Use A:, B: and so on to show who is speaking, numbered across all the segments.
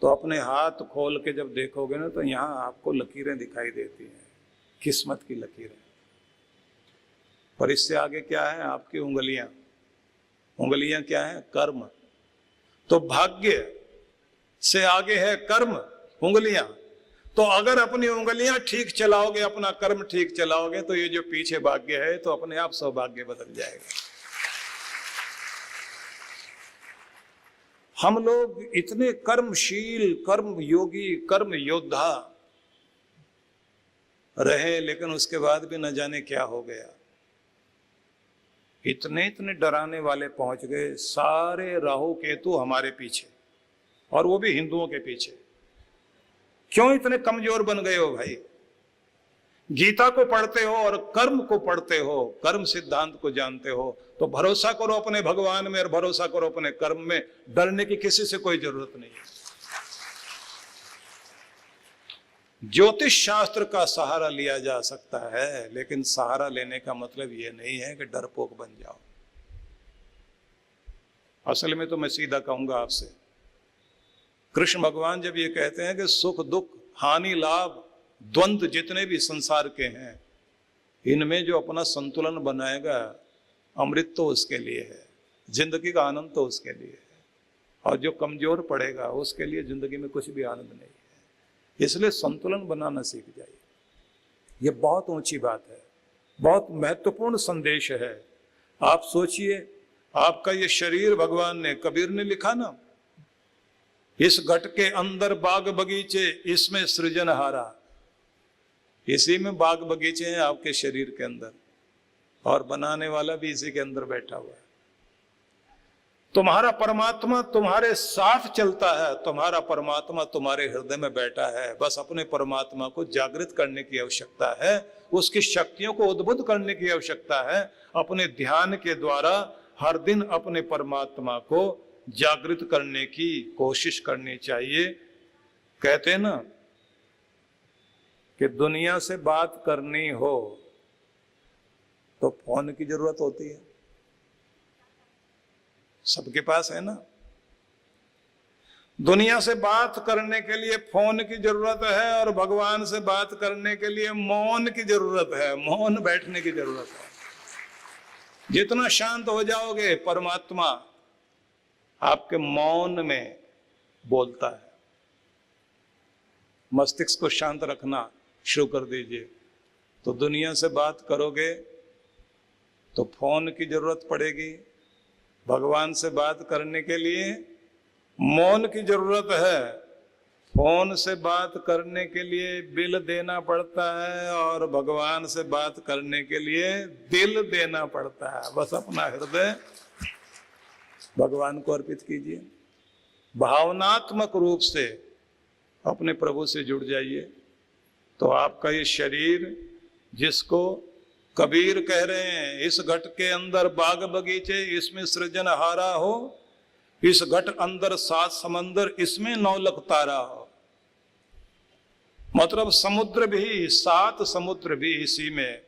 A: तो अपने हाथ खोल के जब देखोगे ना तो यहाँ आपको लकीरें दिखाई देती हैं, किस्मत की लकीरें। पर इससे आगे क्या है? आपकी उंगलियां। उंगलियां क्या है? कर्म। तो भाग्य से आगे है कर्म, उंगलियां। तो अगर अपनी उंगलियां ठीक चलाओगे, अपना कर्म ठीक चलाओगे, तो ये जो पीछे भाग्य है तो अपने आप सौभाग्य बदल जाएगा। हम लोग इतने कर्मशील, कर्म योगी, कर्म योद्धा रहे, लेकिन उसके बाद भी न जाने क्या हो गया। इतने इतने डराने वाले पहुंच गए, सारे राहु केतु हमारे पीछे, और वो भी हिंदुओं के पीछे। क्यों इतने कमजोर बन गए हो भाई? गीता को पढ़ते हो और कर्म को पढ़ते हो, कर्म सिद्धांत को जानते हो, तो भरोसा करो अपने भगवान में और भरोसा करो अपने कर्म में। डरने की किसी से कोई जरूरत नहीं है। ज्योतिष शास्त्र का सहारा लिया जा सकता है, लेकिन सहारा लेने का मतलब यह नहीं है कि डरपोक बन जाओ। असल में तो मैं सीधा कहूंगा आपसे, कृष्ण भगवान जब ये कहते हैं कि सुख दुख हानि लाभ द्वंद्व जितने भी संसार के हैं, इनमें जो अपना संतुलन बनाएगा, अमृत तो उसके लिए है, जिंदगी का आनंद तो उसके लिए है, और जो कमजोर पड़ेगा उसके लिए जिंदगी में कुछ भी आनंद नहीं है। इसलिए संतुलन बनाना सीख जाइए। यह बहुत ऊंची बात है, बहुत महत्वपूर्ण संदेश है। आप सोचिए, आपका ये शरीर भगवान ने, कबीर ने लिखा ना, इस घट के अंदर बाग बगीचे, इसमें सृजनहारा। इसी में बाग बगीचे हैं आपके शरीर के अंदर, और बनाने वाला भी इसी के अंदर बैठा हुआ है। तुम्हारा परमात्मा तुम्हारे साथ चलता है, तुम्हारा परमात्मा तुम्हारे हृदय में बैठा है। बस अपने परमात्मा को जागृत करने की आवश्यकता है, उसकी शक्तियों को उद्बुद्ध करने की आवश्यकता है। अपने ध्यान के द्वारा हर दिन अपने परमात्मा को जागृत करने की कोशिश करनी चाहिए। कहते हैं ना कि दुनिया से बात करनी हो तो फोन की जरूरत होती है, सबके पास है ना। दुनिया से बात करने के लिए फोन की जरूरत है, और भगवान से बात करने के लिए मौन की जरूरत है, मौन बैठने की जरूरत है। जितना शांत हो जाओगे, परमात्मा आपके मौन में बोलता है। मस्तिष्क को शांत रखना शुरू कर दीजिए, तो दुनिया से बात करोगे तो फोन की जरूरत पड़ेगी। भगवान से बात करने के लिए मौन की जरूरत है। फोन से बात करने के लिए बिल देना पड़ता है, और भगवान से बात करने के लिए दिल देना पड़ता है। बस अपना हृदय भगवान को अर्पित कीजिए, भावनात्मक रूप से अपने प्रभु से जुड़ जाइए, तो आपका ये शरीर, जिसको कबीर कह रहे हैं, इस घट के अंदर बाग बगीचे, इसमें सृजनहारा हो, इस घट अंदर 7 समंदर, इसमें 9 लाख तारा हो। मतलब समुद्र भी, 7 समुद्र भी इसी में,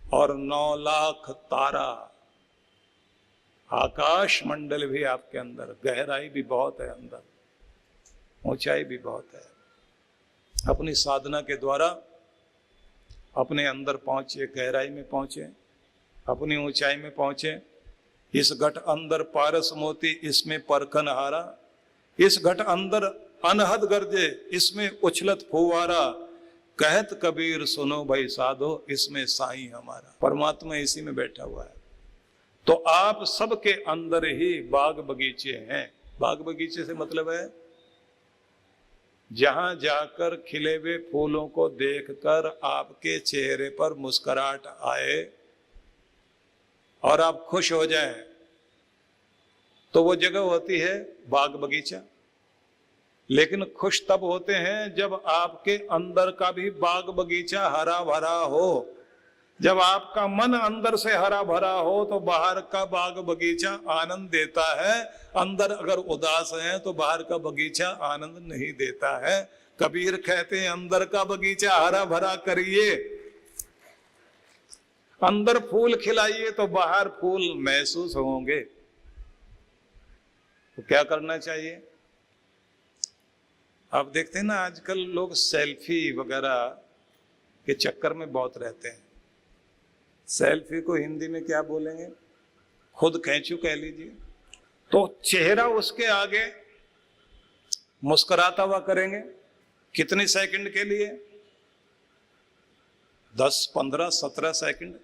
A: और 9 लाख तारा। आकाश मंडल भी आपके अंदर, गहराई भी बहुत है अंदर, ऊंचाई भी बहुत है। अपनी साधना के द्वारा अपने अंदर पहुंचे, गहराई में पहुंचे, अपनी ऊंचाई में पहुंचे। इस घट अंदर पारस मोती, इसमें परखन हारा। इस घट अंदर अनहद गर्जे, इसमें उछलत फुवारा। कहत कबीर सुनो भाई साधो, इसमें साईं हमारा। परमात्मा इसी में बैठा हुआ है। तो आप सबके अंदर ही बाग बगीचे हैं। बाग बगीचे से मतलब है जहां जाकर खिले हुए फूलों को देखकर आपके चेहरे पर मुस्कुराहट आए और आप खुश हो जाएं, तो वो जगह होती है बाग बगीचा। लेकिन खुश तब होते हैं जब आपके अंदर का भी बाग बगीचा हरा भरा हो। जब आपका मन अंदर से हरा भरा हो तो बाहर का बाग बगीचा आनंद देता है। अंदर अगर उदास है तो बाहर का बगीचा आनंद नहीं देता है। कबीर कहते हैं अंदर का बगीचा हरा भरा करिए, अंदर फूल खिलाइए तो बाहर फूल महसूस होंगे। तो क्या करना चाहिए? आप देखते हैं ना आजकल लोग सेल्फी वगैरह के चक्कर में बहुत रहते हैं। सेल्फी को हिंदी में क्या बोलेंगे, खुद खींचू कह लीजिए। तो चेहरा उसके आगे मुस्कुराता हुआ करेंगे, कितने सेकंड के लिए, 10, 15, 17 सेकंड।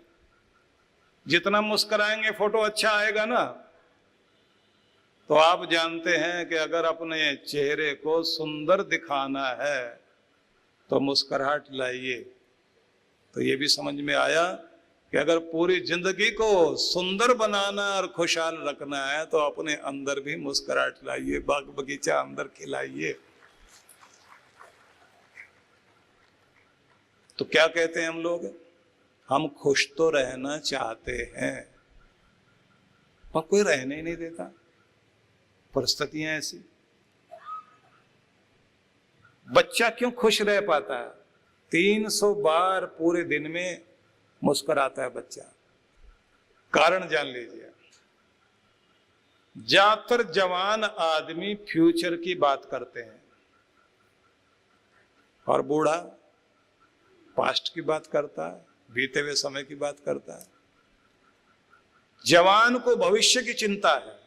A: जितना मुस्कुराएंगे फोटो अच्छा आएगा ना। तो आप जानते हैं कि अगर अपने चेहरे को सुंदर दिखाना है तो मुस्कुराहट लाइए। तो ये भी समझ में आया कि अगर पूरी जिंदगी को सुंदर बनाना और खुशहाल रखना है तो अपने अंदर भी मुस्कुराहट लाइए, बाग बगीचा अंदर खिलाइए। तो क्या कहते हैं हम लोग, हम खुश तो रहना चाहते हैं पर कोई रहने ही नहीं देता, परिस्थितियां ऐसी। बच्चा क्यों खुश रह पाता है, 300 बार पूरे दिन में मुस्कुराता है बच्चा। कारण जान लीजिए। ज्यादातर जवान आदमी फ्यूचर की बात करते हैं और बूढ़ा पास्ट की बात करता है, बीते हुए समय की बात करता है। जवान को भविष्य की चिंता है,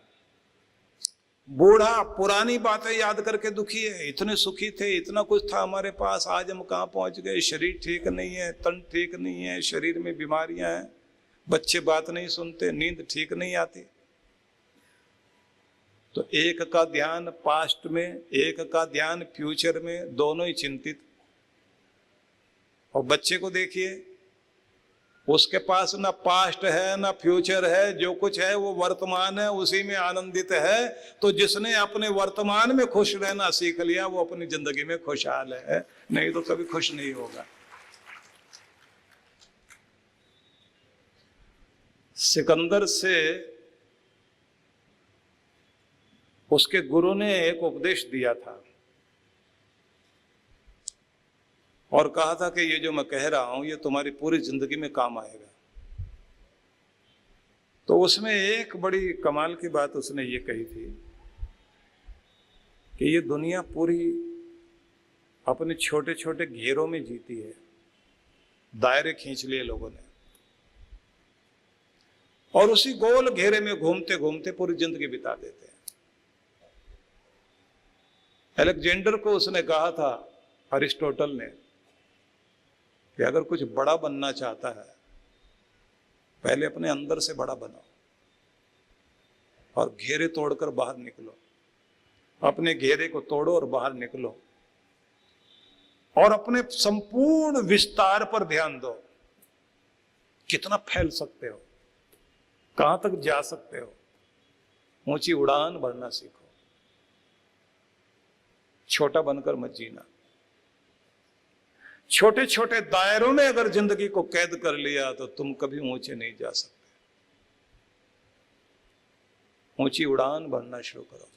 A: बूढ़ा पुरानी बातें याद करके दुखी है। इतने सुखी थे, इतना कुछ था हमारे पास, आज हम कहां पहुंच गए। शरीर ठीक नहीं है, तन ठीक नहीं है, शरीर में बीमारियां हैं, बच्चे बात नहीं सुनते, नींद ठीक नहीं आती। तो एक का ध्यान पास्ट में, एक का ध्यान फ्यूचर में, दोनों ही चिंतित। और बच्चे को देखिए, उसके पास ना पास्ट है ना फ्यूचर है, जो कुछ है वो वर्तमान है, उसी में आनंदित है। तो जिसने अपने वर्तमान में खुश रहना सीख लिया वो अपनी जिंदगी में खुशहाल है, नहीं तो कभी खुश नहीं होगा। सिकंदर से उसके गुरु ने एक उपदेश दिया था और कहा था कि ये जो मैं कह रहा हूं ये तुम्हारी पूरी जिंदगी में काम आएगा। तो उसमें एक बड़ी कमाल की बात उसने ये कही थी कि ये दुनिया पूरी अपने छोटे छोटे घेरों में जीती है, दायरे खींच लिए लोगों ने, और उसी गोल घेरे में घूमते घूमते पूरी जिंदगी बिता देते हैं। अलेक्जेंडर को उसने कहा था, अरिस्टोटल ने, कि अगर कुछ बड़ा बनना चाहता है पहले अपने अंदर से बड़ा बनाओ और घेरे तोड़कर बाहर निकलो। अपने घेरे को तोड़ो और बाहर निकलो और अपने संपूर्ण विस्तार पर ध्यान दो। कितना फैल सकते हो, कहां तक जा सकते हो। ऊंची उड़ान भरना सीखो, छोटा बनकर मत जीना। छोटे छोटे दायरों में अगर जिंदगी को कैद कर लिया तो तुम कभी ऊंचे नहीं जा सकते। ऊंची उड़ान भरना शुरू करो।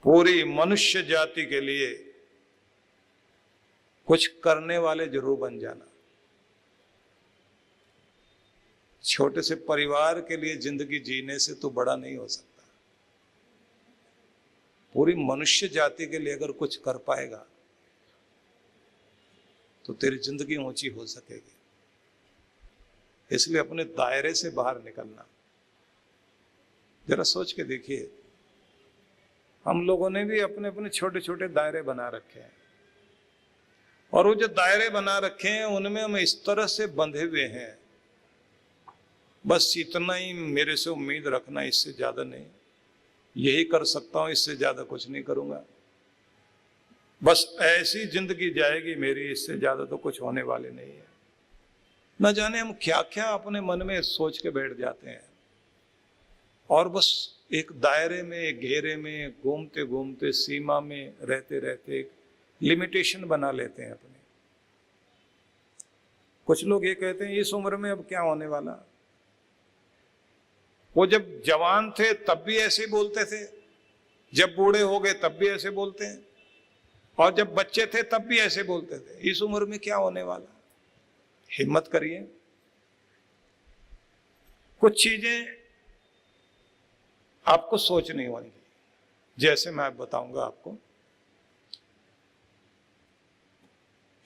A: पूरी मनुष्य जाति के लिए कुछ करने वाले जरूर बन जाना। छोटे से परिवार के लिए जिंदगी जीने से तो बड़ा नहीं हो सकता। पूरी मनुष्य जाति के लिए अगर कुछ कर पाएगा तो तेरी जिंदगी ऊंची हो सकेगी। इसलिए अपने दायरे से बाहर निकलना। जरा सोच के देखिए, हम लोगों ने भी अपने अपने छोटे छोटे दायरे बना रखे हैं और वो जो दायरे बना रखे हैं उनमें हम इस तरह से बंधे हुए हैं, बस इतना ही मेरे से उम्मीद रखना, इससे ज्यादा नहीं। यही कर सकता हूं, इससे ज्यादा कुछ नहीं करूंगा। बस ऐसी जिंदगी जाएगी मेरी, इससे ज्यादा तो कुछ होने वाले नहीं है। न जाने हम क्या क्या अपने मन में सोच के बैठ जाते हैं और बस एक दायरे में, एक घेरे में घूमते घूमते, सीमा में रहते रहते एक लिमिटेशन बना लेते हैं अपने। कुछ लोग ये कहते हैं इस उम्र में अब क्या होने वाला। वो जब जवान थे तब भी ऐसे बोलते थे, जब बूढ़े हो गए तब भी ऐसे बोलते हैं, और जब बच्चे थे तब भी ऐसे बोलते थे। इस उम्र में क्या होने वाला। हिम्मत करिए। कुछ चीजें आपको सोचनी होंगी, जैसे मैं बताऊंगा आपको।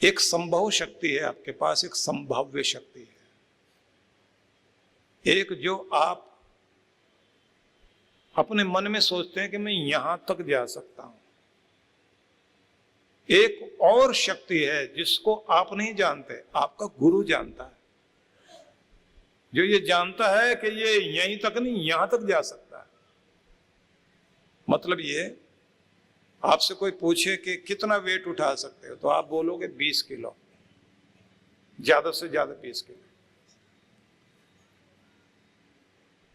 A: एक संभव शक्ति है आपके पास, एक संभाव्य शक्ति है। एक जो आप अपने मन में सोचते हैं कि मैं यहां तक जा सकता हूं। एक और शक्ति है जिसको आप नहीं जानते, आपका गुरु जानता है, जो ये जानता है कि ये यहीं तक नहीं यहां तक जा सकता है। मतलब ये, आपसे कोई पूछे कि कितना वेट उठा सकते हो, तो आप बोलोगे 20 किलो, ज्यादा से ज्यादा 20 किलो।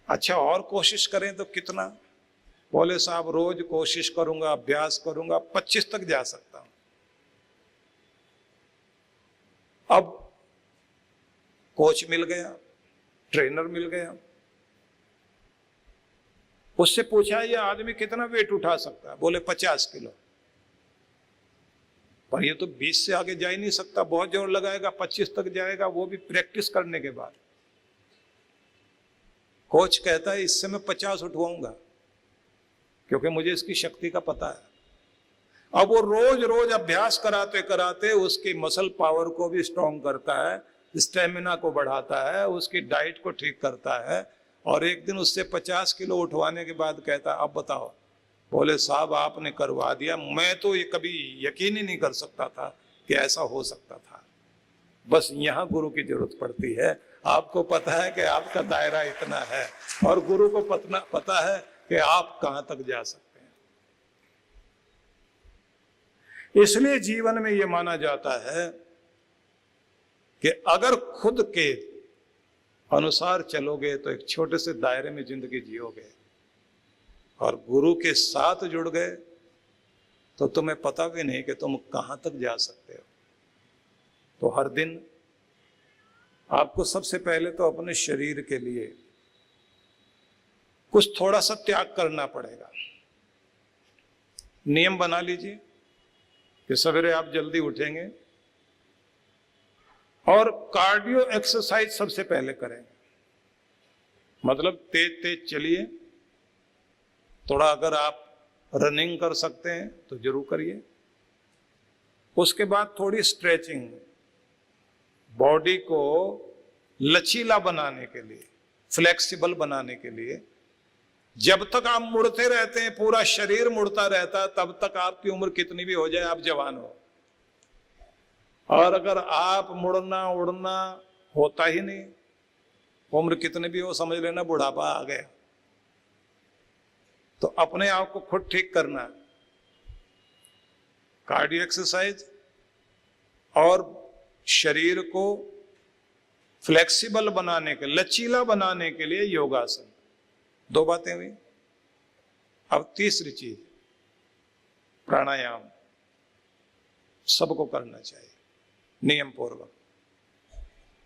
A: अच्छा, और कोशिश करें तो कितना? बोले साहब रोज कोशिश करूंगा, अभ्यास करूंगा, 25 तक जा सकता हूं। अब कोच मिल गया, ट्रेनर मिल गया, उससे पूछा ये आदमी कितना वेट उठा सकता है, बोले 50 किलो। पर ये तो 20 से आगे जा ही नहीं सकता, बहुत जोर लगाएगा, 25 तक जाएगा, वो भी प्रैक्टिस करने के बाद। कोच कहता है इससे मैं 50 उठवाऊंगा, क्योंकि मुझे इसकी शक्ति का पता है। अब वो रोज रोज अभ्यास कराते कराते उसकी मसल पावर को भी स्ट्रॉन्ग करता है, स्टेमिना को बढ़ाता है, उसकी डाइट को ठीक करता है, और एक दिन उससे 50 किलो उठवाने के बाद कहता अब बताओ। बोले साहब आपने करवा दिया, मैं तो ये कभी यकीन ही नहीं कर सकता था कि ऐसा हो सकता था। बस यहाँ गुरु की जरूरत पड़ती है। आपको पता है कि आपका दायरा इतना है, और गुरु को पता है कि आप कहां तक जा सकते हैं। इसलिए जीवन में यह माना जाता है कि अगर खुद के अनुसार चलोगे तो एक छोटे से दायरे में जिंदगी जियोगे, और गुरु के साथ जुड़ गए तो तुम्हें पता भी नहीं कि तुम कहां तक जा सकते हो। तो हर दिन आपको सबसे पहले तो अपने शरीर के लिए कुछ थोड़ा सा त्याग करना पड़ेगा। नियम बना लीजिए कि सवेरे आप जल्दी उठेंगे और कार्डियो एक्सरसाइज सबसे पहले करेंगे। मतलब तेज तेज चलिए, थोड़ा अगर आप रनिंग कर सकते हैं तो जरूर करिए। उसके बाद थोड़ी स्ट्रेचिंग, बॉडी को लचीला बनाने के लिए, फ्लेक्सिबल बनाने के लिए। जब तक आप मुड़ते रहते हैं, पूरा शरीर मुड़ता रहता है, तब तक आपकी उम्र कितनी भी हो जाए आप जवान हो। और अगर आप मुड़ना उड़ना होता ही नहीं, उम्र कितने भी हो समझ लेना बुढ़ापा आ गया। तो अपने आप को खुद ठीक करना, कार्डियो एक्सरसाइज और शरीर को फ्लेक्सिबल बनाने के, लचीला बनाने के लिए योगासन। 2 बातें हुई। अब तीसरी चीज प्राणायाम सबको करना चाहिए नियम पूर्वक।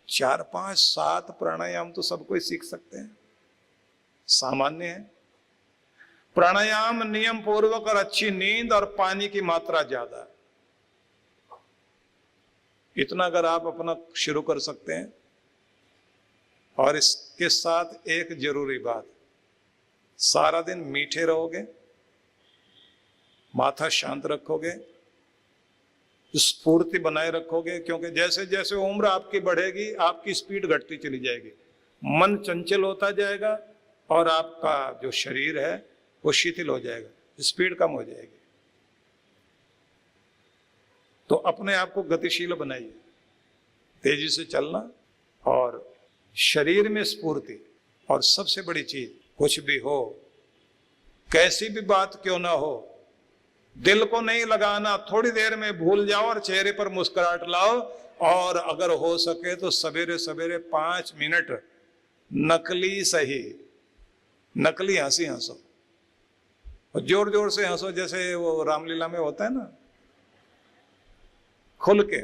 A: 4, 5, 7 प्राणायाम तो सब कोई सीख सकते हैं, सामान्य है। प्राणायाम नियम पूर्वक और अच्छी नींद और पानी की मात्रा ज्यादा, इतना अगर आप अपना शुरू कर सकते हैं। और इसके साथ एक जरूरी बात, सारा दिन मीठे रहोगे, माथा शांत रखोगे, स्फूर्ति बनाए रखोगे, क्योंकि जैसे जैसे उम्र आपकी बढ़ेगी आपकी स्पीड घटती चली जाएगी, मन चंचल होता जाएगा और आपका जो शरीर है वो शिथिल हो जाएगा, स्पीड कम हो जाएगी। तो अपने आप को गतिशील बनाइए, तेजी से चलना और शरीर में स्फूर्ति। और सबसे बड़ी चीज, कुछ भी हो, कैसी भी बात क्यों ना हो, दिल को नहीं लगाना, थोड़ी देर में भूल जाओ और चेहरे पर मुस्कुराहट लाओ। और अगर हो सके तो सवेरे सवेरे 5 मिनट नकली सही, नकली हंसी हंसो, और जोर जोर से हंसो, जैसे वो रामलीला में होता है ना, खुल के।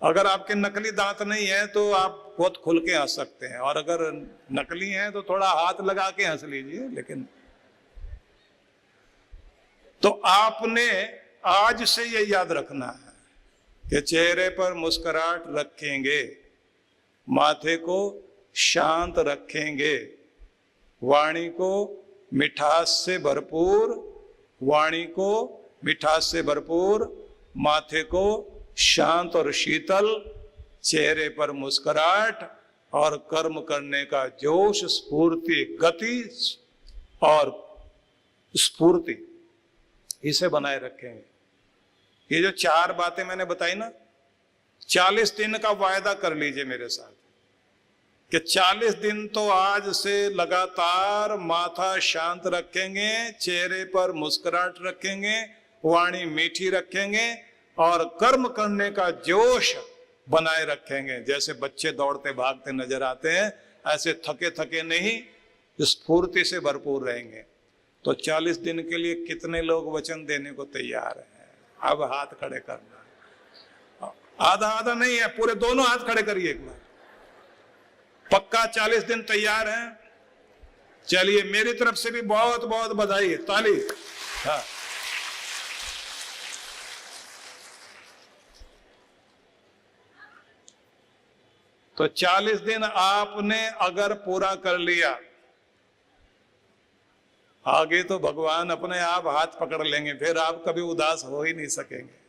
A: अगर आपके नकली दांत नहीं है तो आप बहुत खुल के हंस सकते हैं, और अगर नकली हैं तो थोड़ा हाथ लगा के हंस लीजिए। लेकिन तो आपने आज से ये याद रखना है कि चेहरे पर मुस्कुराहट रखेंगे, माथे को शांत रखेंगे, वाणी को मिठास से भरपूर, वाणी को मिठास से भरपूर, माथे को शांत और शीतल, चेहरे पर मुस्कुराहट और कर्म करने का जोश, स्फूर्ति, गति और स्फूर्ति, इसे बनाए रखेंगे। ये जो 4 बातें मैंने बताई ना, 40 दिन का वायदा कर लीजिए मेरे साथ कि 40 दिन तो आज से लगातार माथा शांत रखेंगे, चेहरे पर मुस्कुराहट रखेंगे, वाणी मीठी रखेंगे और कर्म करने का जोश बनाए रखेंगे। जैसे बच्चे दौड़ते भागते नजर आते हैं, ऐसे थके थके नहीं, स्फूर्ति से भरपूर रहेंगे। तो 40 दिन के लिए कितने लोग वचन देने को तैयार हैं? अब हाथ खड़े करना, आधा आधा नहीं है, पूरे दोनों हाथ खड़े करिए एक बार। पक्का 40 दिन तैयार हैं? चलिए, मेरी तरफ से भी बहुत बहुत बधाई है, ताली। हाँ, तो 40 दिन आपने अगर पूरा कर लिया, आगे तो भगवान अपने आप हाथ पकड़ लेंगे, फिर आप कभी उदास हो ही नहीं सकेंगे।